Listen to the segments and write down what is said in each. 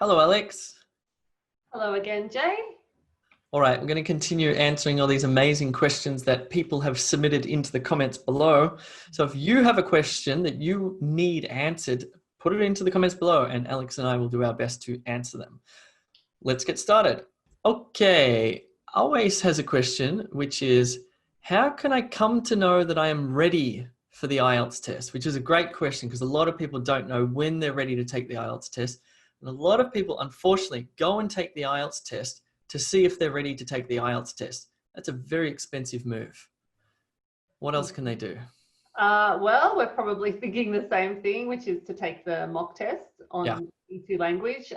Hello, Alex. Hello again, Jay. All right, I'm going to continue answering all these amazing questions that people have submitted into the comments below. So if you have a question that you need answered, put it into the comments below and Alex and I will do our best to answer them. Let's get started. Okay, Always has a question, which is, how can I come to know that I am ready for the IELTS test? Which is a great question because a lot of people don't know when they're ready to take the IELTS test. And a lot of people, unfortunately, go and take the IELTS test to see if they're ready to take the IELTS test. That's a very expensive move. What else can they do? Well, we're probably thinking the same thing, which is to take the mock test on E2 language.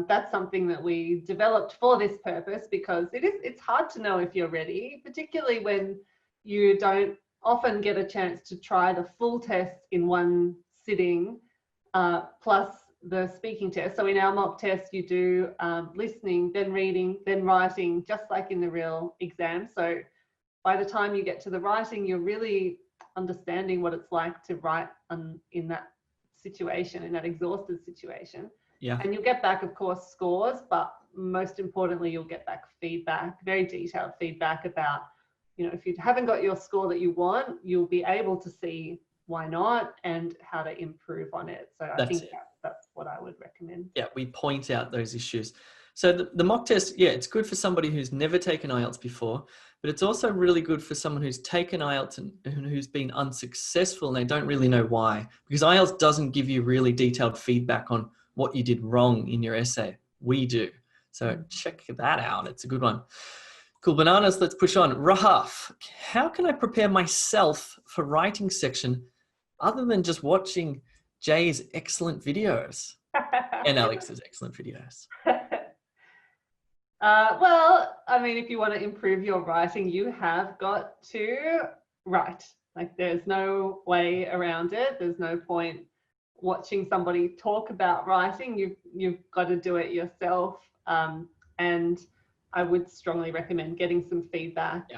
That's something that we developed for this purpose because it's hard to know if you're ready, particularly when you don't often get a chance to try the full test in one sitting, plus the speaking test. So in our mock test, you do listening, then reading, then writing, just like in the real exam. So by the time you get to the writing, you're really understanding what it's like to write in that situation, in that exhausted situation. Yeah. And you'll get back, of course, scores, but most importantly, you'll get back feedback, very detailed feedback about, if you haven't got your score that you want, you'll be able to see why not and how to improve on it. So I think that's what I would recommend. Yeah, we point out those issues. So the mock test, it's good for somebody who's never taken IELTS before, but it's also really good for someone who's taken IELTS and who's been unsuccessful and they don't really know why, because IELTS doesn't give you really detailed feedback on what you did wrong in your essay. We do. So check that out. It's a good one. Cool bananas. Let's push on. Rahaf, how can I prepare myself for writing section other than just watching Jay's excellent videos and Alex's excellent videos? Well, I mean, if you want to improve your writing, you have got to write. Like, there's no way around it. There's no point watching somebody talk about writing. You've got to do it yourself. And I would strongly recommend getting some feedback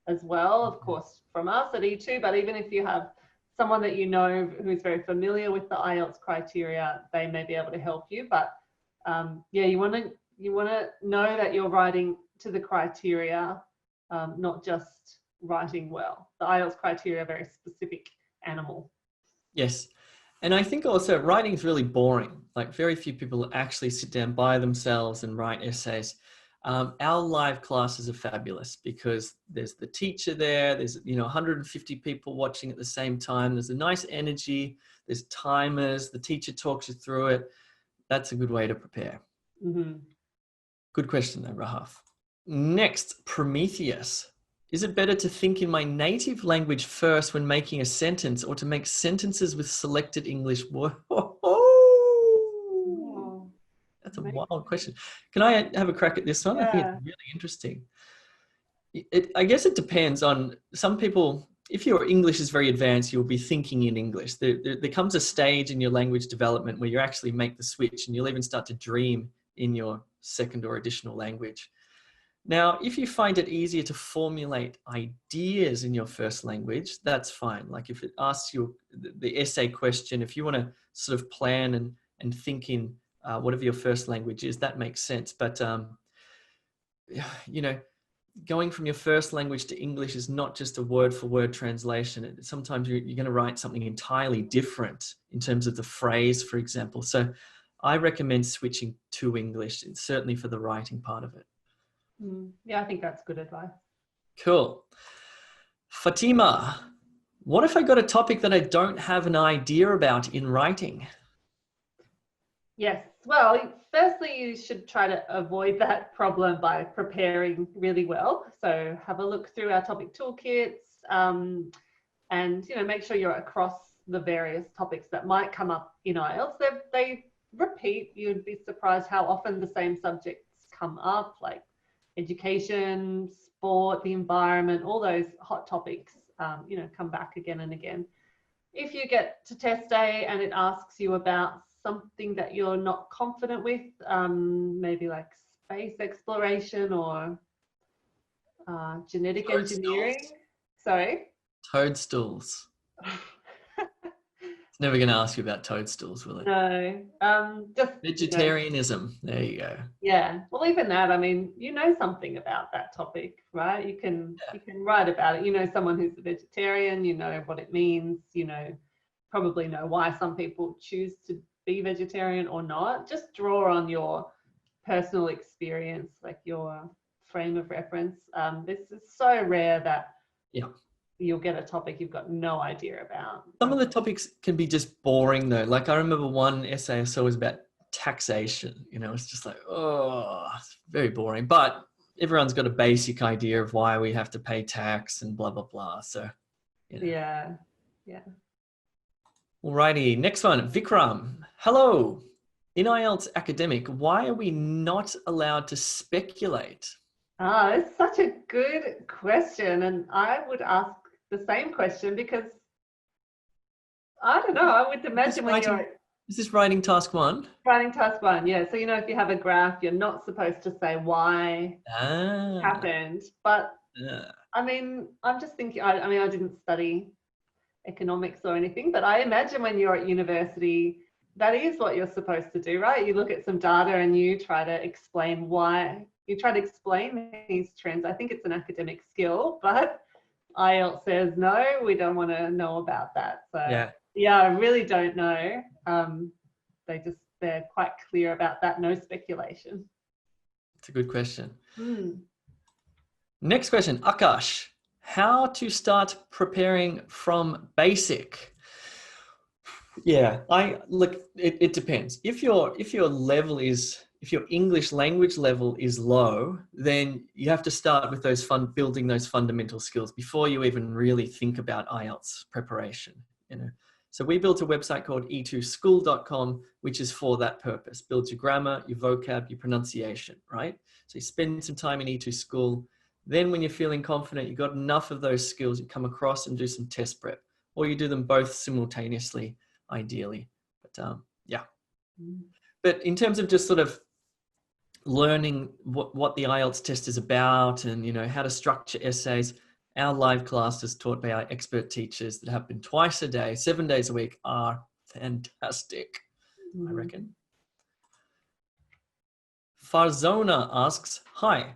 as well, of course, from us at E2. But even if you have someone that you know who's very familiar with the IELTS criteria, they may be able to help you. But you want to know that you're writing to the criteria, not just writing well. The IELTS criteria are a very specific animal. Yes. And I think also writing is really boring. Like, very few people actually sit down by themselves and write essays. Our live classes are fabulous because there's the teacher there, there's 150 people watching at the same time, there's a nice energy, there's timers, the teacher talks you through it. That's a good way to prepare. Mm-hmm. Good question though, Rahaf. Next, Prometheus. Is it better to think in my native language first when making a sentence or to make sentences with selected English words? Oh, that's a wild question. Can I have a crack at this one? I think it's really interesting. I guess it depends on some people. If your English is very advanced, you'll be thinking in English. There comes a stage in your language development where you actually make the switch and you'll even start to dream in your second or additional language. Now, if you find it easier to formulate ideas in your first language, that's fine. Like, if it asks you the essay question, if you want to sort of plan and think in whatever your first language is, that makes sense. But, going from your first language to English is not just a word-for-word translation. Sometimes you're going to write something entirely different in terms of the phrase, for example. So I recommend switching to English, certainly for the writing part of it. Yeah, I think that's good advice. Cool. Fatima, what if I got a topic that I don't have an idea about in writing? Yes. Well, firstly, you should try to avoid that problem by preparing really well. So have a look through our topic toolkits and, make sure you're across the various topics that might come up in IELTS. They repeat. You'd be surprised how often the same subjects come up, like education, sport, the environment, all those hot topics, come back again and again. If you get to test day and it asks you about something that you're not confident with, maybe like space exploration or genetic engineering. Sorry? Toadstools. It's never going to ask you about toadstools, will it? No, just Vegetarianism. There you go. yeah. Well, even that, I mean, you know something about that topic, right? You can write about it. You know someone who's a vegetarian. You know what it means. You know, probably know why some people choose to be vegetarian or not. Just draw on your personal experience, like your frame of reference. This is so rare that Yeah. you'll get a topic you've got no idea about. Some of the topics can be just boring though. Like I remember one essay I saw was about taxation. You know, it's just like, oh, it's very boring. But everyone's got a basic idea of why we have to pay tax and blah, blah, blah. So, you know. Yeah. Alrighty, next one, Vikram. Hello. In IELTS academic, why are we not allowed to speculate? It's such a good question. And I would ask the same question because I don't know, I would imagine when you're Is this writing task 1? writing task 1, yeah. So, you know, if you have a graph, you're not supposed to say why it happened. But I mean, I'm just thinking, I mean, I didn't study economics or anything, but I imagine when you're at university, that is what you're supposed to do, right? You look at some data and you try to explain why, you try to explain these trends. I think it's an academic skill, but IELTS says, no, we don't want to know about that. So yeah, I really don't know. They're quite clear about that. No speculation. It's a good question. Next question, Akash. How to start preparing from basic? Yeah, it depends. If your English language level is low, then you have to start with building those fundamental skills before you even really think about IELTS preparation, you know. So we built a website called e2school.com, which is for that purpose. Build your grammar, your vocab, your pronunciation, right? So you spend some time in E2 School. Then when you're feeling confident, you've got enough of those skills, you come across and do some test prep, or you do them both simultaneously, ideally. But yeah. But in terms of just sort of learning what the IELTS test is about and, you know, how to structure essays, our live classes taught by our expert teachers that happen twice a day, 7 days a week are fantastic, I reckon. Farzona asks, hi,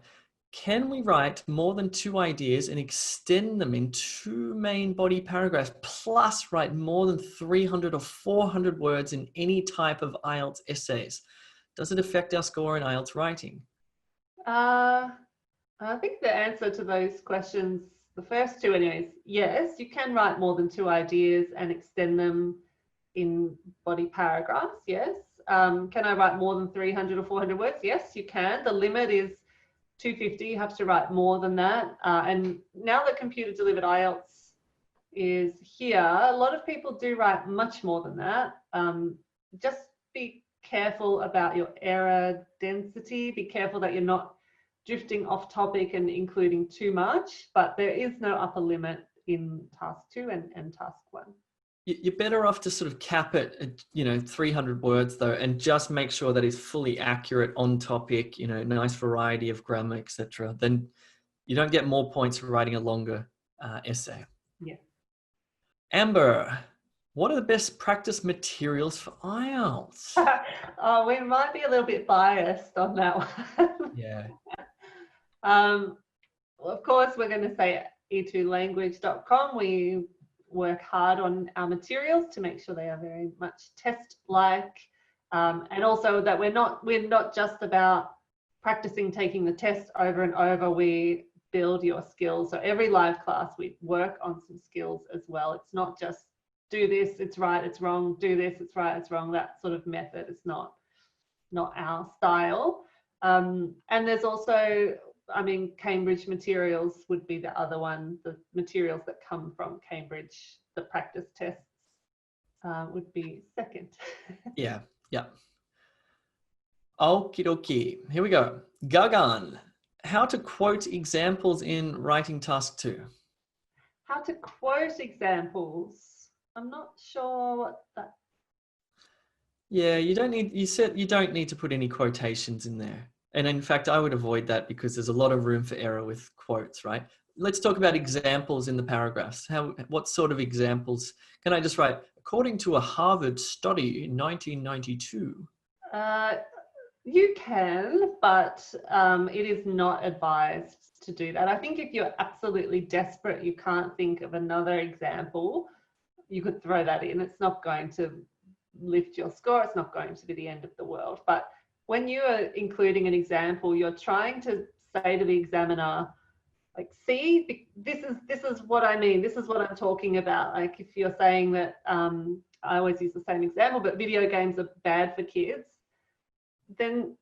can we write more than 2 ideas and extend them in 2 main body paragraphs, plus write more than 300 or 400 words in any type of IELTS essays? Does it affect our score in IELTS writing? I think the answer to those questions, the first 2 anyways, yes, you can write more than 2 ideas and extend them in body paragraphs, yes. Can I write more than 300 or 400 words? Yes, you can. The limit is 250, you have to write more than that. And now that computer delivered IELTS is here, a lot of people do write much more than that. Just be careful about your error density. Be careful that you're not drifting off topic and including too much, but there is no upper limit in task 2 and task 1. You're better off to sort of cap it at, you know, 300 words though, and just make sure that it's fully accurate, on topic, you know, nice variety of grammar, etc. Then you don't get more points for writing a longer essay. Yeah. Amber, what are the best practice materials for IELTS? Oh, we might be a little bit biased on that one. Yeah. Well, of course, we're going to say e2language.com. We work hard on our materials to make sure they are very much test-like, and also that we're not just about practicing taking the test over and over. We build your skills. So every live class we work on some skills as well. It's not just do this, it's right, it's wrong, do this, it's right, it's wrong. That sort of method is not our style. And there's also, I mean, Cambridge materials would be the other one. The materials that come from Cambridge, the practice tests, would be second. Yeah. Okie dokie. Here we go. Gagan, how to quote examples in writing task 2. How to quote examples. I'm not sure what that. Yeah, you don't need to put any quotations in there. And in fact, I would avoid that because there's a lot of room for error with quotes, right? Let's talk about examples in the paragraphs. What sort of examples? Can I just write, according to a Harvard study in 1992? You can, but it is not advised to do that. I think if you're absolutely desperate, you can't think of another example, you could throw that in. It's not going to lift your score. It's not going to be the end of the world. But when you are including an example, you're trying to say to the examiner, like, see, this is what I mean. This is what I'm talking about. Like if you're saying that, I always use the same example, but video games are bad for kids, then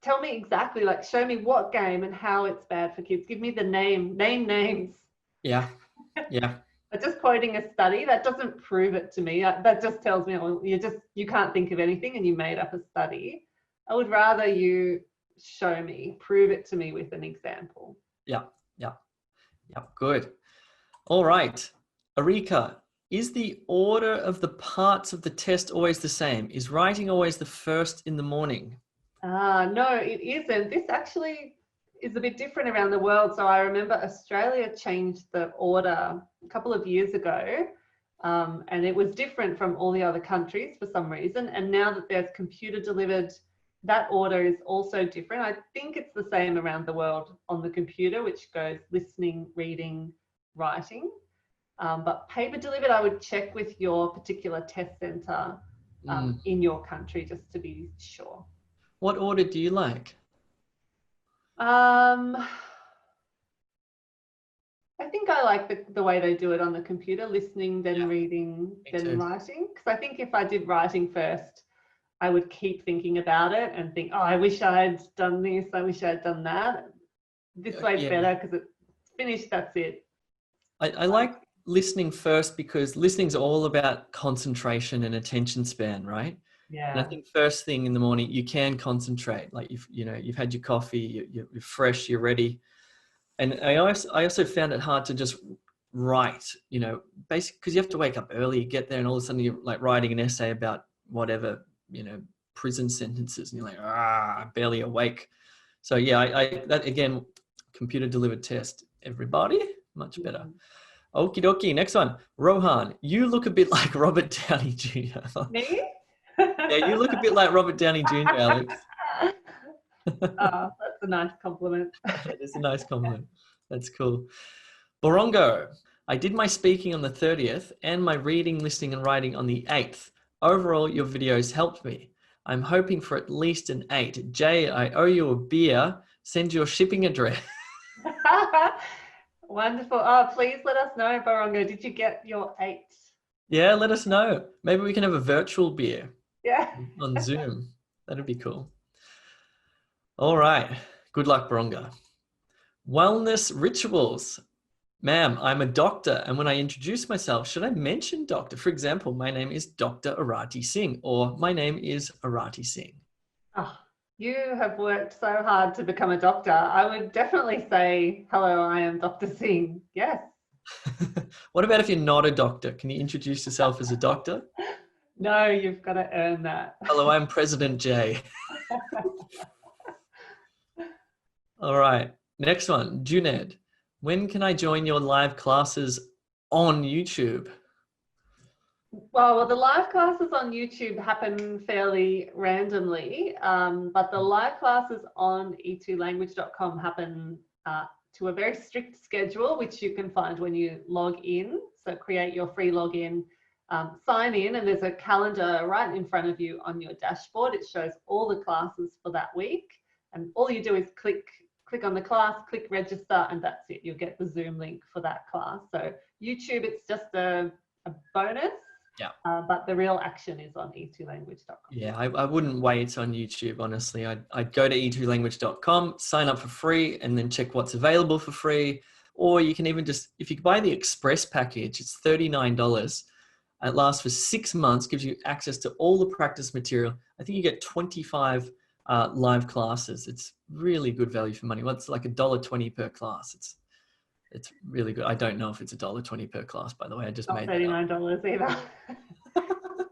tell me exactly, like show me what game and how it's bad for kids. Give me the name names. Yeah. Yeah. But just quoting a study, that doesn't prove it to me. That just tells me, well, you can't think of anything and you made up a study. I would rather you show me, prove it to me with an example. Yeah. Yeah. Yeah. Good. All right. Arika, is the order of the parts of the test always the same? Is writing always the first in the morning? No, it isn't. This actually is a bit different around the world. So I remember Australia changed the order a couple of years ago, and it was different from all the other countries for some reason. And now that there's computer delivered, that order is also different. I think it's the same around the world on the computer, which goes listening, reading, writing. But paper delivered, I would check with your particular test centre in your country just to be sure. What order do you like? I think I like the way they do it on the computer, listening, then reading, then writing. Because I think if I did writing first, I would keep thinking about it and think, oh, I wish I had done this, I wish I had done that. This way's better because it's finished, that's it. I like listening first because listening's all about concentration and attention span, right? Yeah. And I think first thing in the morning, you can concentrate. Like you've had your coffee, you're fresh, you're ready. And I also found it hard to just write, basically because you have to wake up early, get there, and all of a sudden you're like writing an essay about whatever, prison sentences, and you're like, I'm barely awake. So yeah, that again, computer delivered test, everybody, much better. Okie dokie, next one. Rohan, you look a bit like Robert Downey Jr. Me? Yeah, you look a bit like Robert Downey Jr., Alex. Oh, that's a nice compliment. That is a nice compliment. That's cool. Borongo, I did my speaking on the 30th and my reading, listening, and writing on the 8th. Overall, your videos helped me. I'm hoping for at least an 8. Jay, I owe you a beer. Send your shipping address. Wonderful. Oh, please let us know, Borongo. Did you get your 8? Yeah, let us know. Maybe we can have a virtual beer. Yeah. On Zoom. That'd be cool. All right. Good luck, Boronga. Wellness rituals. Ma'am, I'm a doctor, and when I introduce myself, should I mention doctor? For example, my name is Dr. Arati Singh, or my name is Arati Singh. Oh, you have worked so hard to become a doctor. I would definitely say, hello, I am Dr. Singh. Yes. What about if you're not a doctor? Can you introduce yourself as a doctor? No, you've got to earn that. Hello, I'm President Jay. All right. Next one, Junaid. When can I join your live classes on YouTube? Well, the live classes on YouTube happen fairly randomly, but the live classes on e2language.com happen to a very strict schedule, which you can find when you log in. So create your free login, sign in, and there's a calendar right in front of you on your dashboard. It shows all the classes for that week, and all you do is click on the class, click register, and that's it. You'll get the Zoom link for that class. So YouTube, it's just a bonus. Yeah. But the real action is on e2language.com. Yeah, I wouldn't wait on YouTube, honestly. I'd go to e2language.com, sign up for free, and then check what's available for free. Or you can even just, if you buy the Express package, it's $39. It lasts for 6 months, gives you access to all the practice material. I think you get 25 live classes. It's really good value for money. Well, it's like $1.20 per class. It's really good. I don't know if it's $1.20 per class, by the way. I just made that up. $39 either.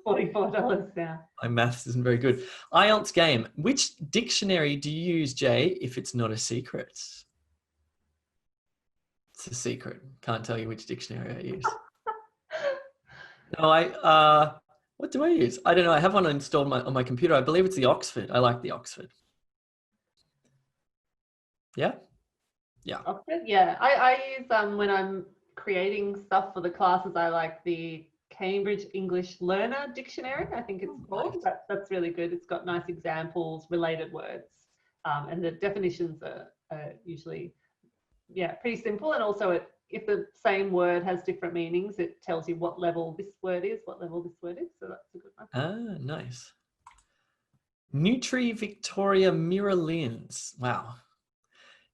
$44 now. My maths isn't very good. IELTS game. Which dictionary do you use, Jay, if it's not a secret? It's a secret. Can't tell you which dictionary I use. No, what do I use? I don't know. I have one installed on my computer. I believe it's the Oxford. I like the Oxford. Yeah. Yeah. Oxford, yeah. I use when I'm creating stuff for the classes, I like the Cambridge English Learner Dictionary, I think it's called. Nice. That's really good. It's got nice examples, related words, and the definitions are usually, yeah, pretty simple. And also, if the same word has different meanings, it tells you what level this word is, what level this word is. So that's a good one. Ah, nice. Nutri Victoria Mirror Lens. Wow.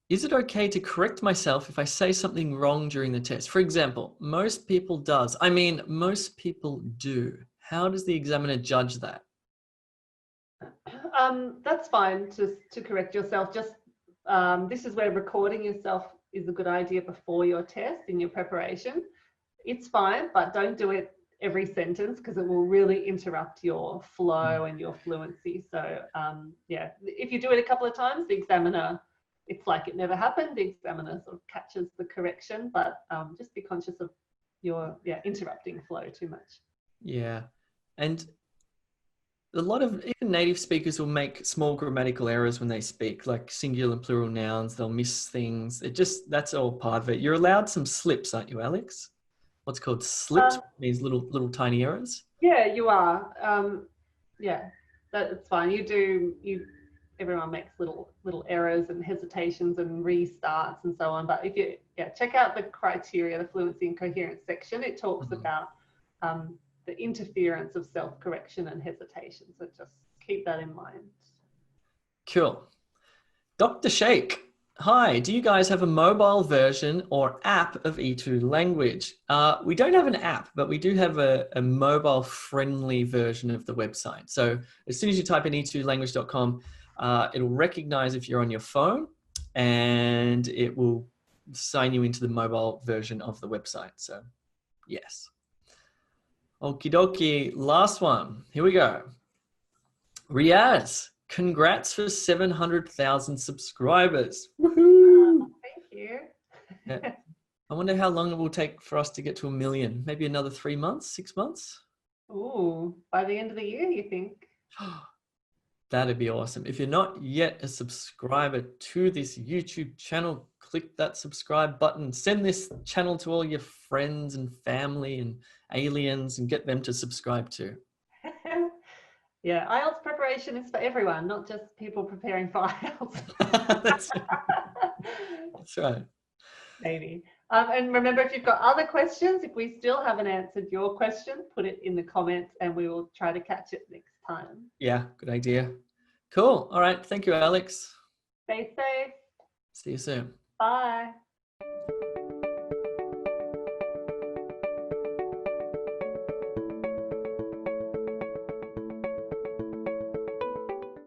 Is it okay to correct myself if I say something wrong during the test? For example, most people most people do. How does the examiner judge that? That's fine to correct yourself. Just this is where recording yourself is a good idea before your test in your preparation. It's fine, but don't do it every sentence because it will really interrupt your flow and your fluency. So yeah, if you do it a couple of times, the examiner, it's like it never happened. The examiner sort of catches the correction, but just be conscious of your interrupting flow too much. Yeah. And a lot of even native speakers will make small grammatical errors when they speak, like singular and plural nouns. They'll miss things. That's all part of it. You're allowed some slips, aren't you, Alex? What's called slips means little tiny errors. Yeah, you are. Yeah, that's fine. Everyone makes little errors and hesitations and restarts and so on. But if you check out the criteria, the fluency and coherence section, it talks about the interference of self-correction and hesitation. So just keep that in mind. Cool. Dr. Shake. Hi, do you guys have a mobile version or app of E2 language? We don't have an app, but we do have a mobile friendly version of the website. So as soon as you type in e2language.com, it'll recognize if you're on your phone and it will sign you into the mobile version of the website. So yes. Okie dokie, last one. Here we go. Riaz, congrats for 700,000 subscribers. Woohoo! Thank you. Yeah. I wonder how long it will take for us to get to 1 million. Maybe another 3 months, 6 months? Ooh, by the end of the year, you think? That'd be awesome. If you're not yet a subscriber to this YouTube channel, click that subscribe button. Send this channel to all your friends and family and aliens and get them to subscribe too. Yeah, IELTS preparation is for everyone, not just people preparing for IELTS. That's right. Maybe. And remember, if you've got other questions, if we still haven't answered your question, put it in the comments and we will try to catch it next time. Yeah, good idea. Cool. All right. Thank you, Alex. Stay safe. See you soon. Bye.